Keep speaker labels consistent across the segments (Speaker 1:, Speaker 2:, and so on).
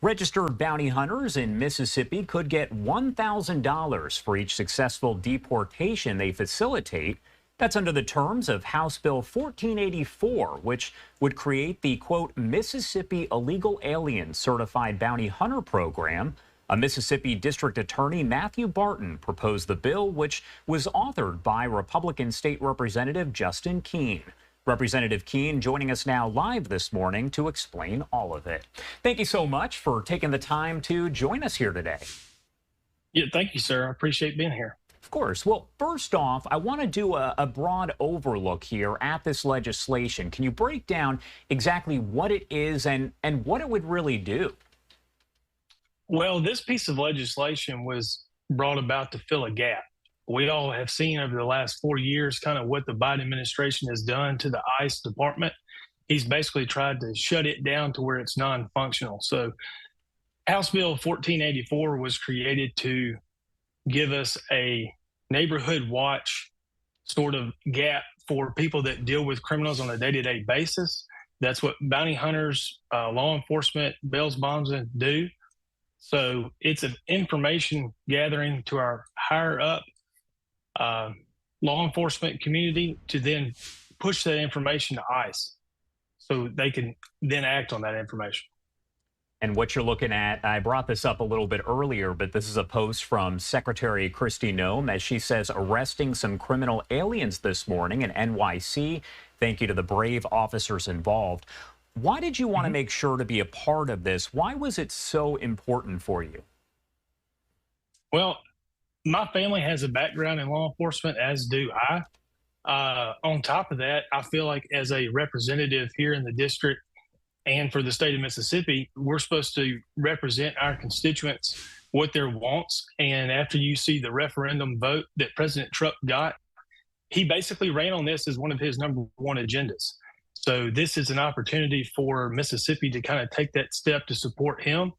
Speaker 1: Registered bounty hunters in Mississippi could get $1,000 for each successful deportation they facilitate. That's under the terms of House Bill 1484, which would create the, quote, Mississippi Illegal Alien Certified Bounty Hunter Program. A Mississippi District Attorney, Matthew Barton, proposed the bill, which was authored by Republican State Representative Justin Keene. Representative Keene joining us now live this morning to explain all of it. Thank you so much for taking the time to join us here today.
Speaker 2: Yeah, thank you, sir. I appreciate being here.
Speaker 1: Of course. Well, first off, I want to do a broad overlook here at this legislation. Can you break down exactly what it is and what it would really do?
Speaker 2: Well, this piece of legislation was brought about to fill a gap. We all have seen over the last 4 years kind of what the Biden administration has done to the ICE department. He's basically tried to shut it down to where it's non-functional. So House Bill 1484 was created to give us a neighborhood watch sort of gap for people that deal with criminals on a day-to-day basis. That's what bounty hunters, law enforcement, bails bondsmen do. So it's an information gathering to our higher up law enforcement community to then push that information to ICE so they can then act on that information.
Speaker 1: And what you're looking at, I brought this up a little bit earlier, but this is a post from Secretary Kristi Noem as she says arresting some criminal aliens this morning in NYC. Thank you to the brave officers involved. Why did you want to make sure to be a part of this? Why was it so important for you?
Speaker 2: Well, my family has a background in law enforcement, as do I. On top of that, I feel like as a representative here in the district and for the state of Mississippi, we're supposed to represent our constituents, what their wants. And after you see the referendum vote that President Trump got, he basically ran on this as one of his number one agendas. So this is an opportunity for Mississippi to kind of take that step to support him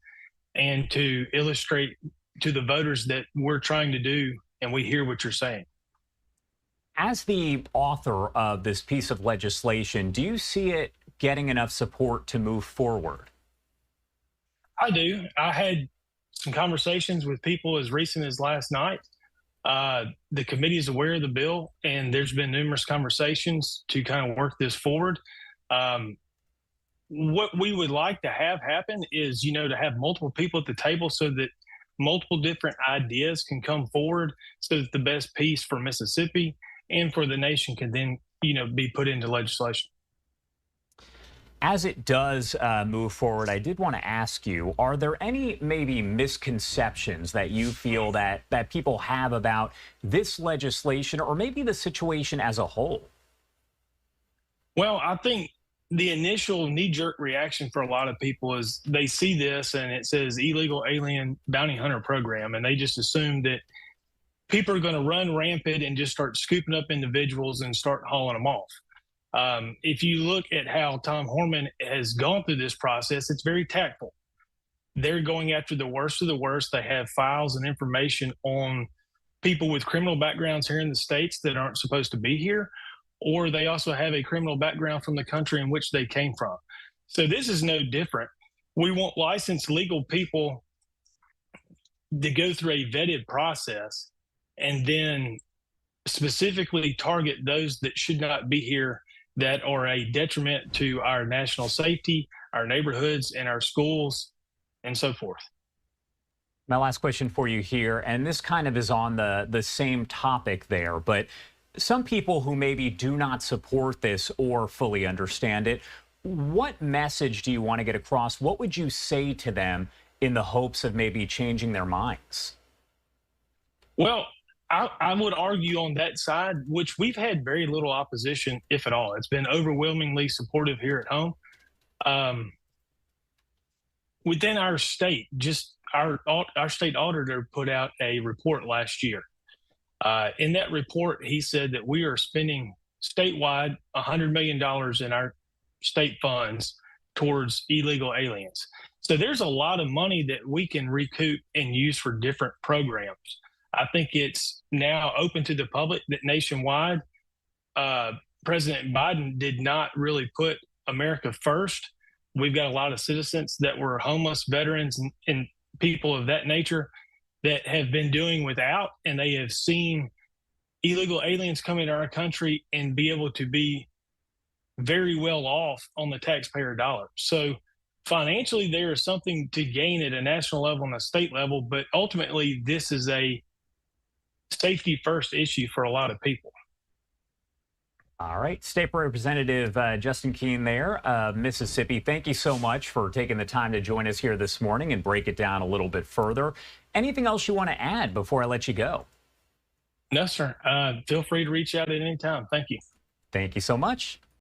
Speaker 2: and to illustrate to the voters that we're trying to do, and we hear what you're saying.
Speaker 1: As the author of this piece of legislation, do you see it getting enough support to move forward?
Speaker 2: I do. I had some conversations with people as recent as last night. The committee is aware of the bill, and there's been numerous conversations to kind of work this forward. What we would like to have happen is, to have multiple people at the table so that multiple different ideas can come forward so that the best piece for Mississippi and for the nation can then, be put into legislation.
Speaker 1: As it does move forward, I did want to ask you, are there any maybe misconceptions that you feel that people have about this legislation or maybe the situation as a whole?
Speaker 2: Well, I think the initial knee-jerk reaction for a lot of people is they see this and it says illegal alien bounty hunter program, and they just assume that people are going to run rampant and just start scooping up individuals and start hauling them off. If you look at how Tom Horman has gone through this process, it's very tactful. They're going after the worst of the worst. They have files and information on people with criminal backgrounds here in the States that aren't supposed to be here, or they also have a criminal background from the country in which they came from. So this is no different. We want licensed legal people to go through a vetted process and then specifically target those that should not be here, that are a detriment to our national safety, our neighborhoods, and our schools, and so forth.
Speaker 1: My last question for you here, and this kind of is on the same topic there, but some people who maybe do not support this or fully understand it, what message do you want to get across? What would you say to them in the hopes of maybe changing their minds?
Speaker 2: Well, I would argue on that side, which we've had very little opposition, if at all. It's been overwhelmingly supportive here at home. Within our state, just our state auditor put out a report last year. In that report, he said that we are spending statewide $100 million in our state funds towards illegal aliens. So there's a lot of money that we can recoup and use for different programs. I think it's now open to the public that nationwide, President Biden did not really put America first we've got a lot of citizens that were homeless, veterans, and people of that nature that have been doing without, and they have seen illegal aliens come into our country and be able to be very well off on the taxpayer dollar. So financially, there is something to gain at a national level and a state level, but ultimately, this is a safety first issue for a lot of people.
Speaker 1: All right. State Representative Justin Keene there, Mississippi. Thank you so much for taking the time to join us here this morning and break it down a little bit further. Anything else you want to add before I let you go?
Speaker 2: No, sir. Feel free to reach out at any time. Thank you.
Speaker 1: Thank you so much.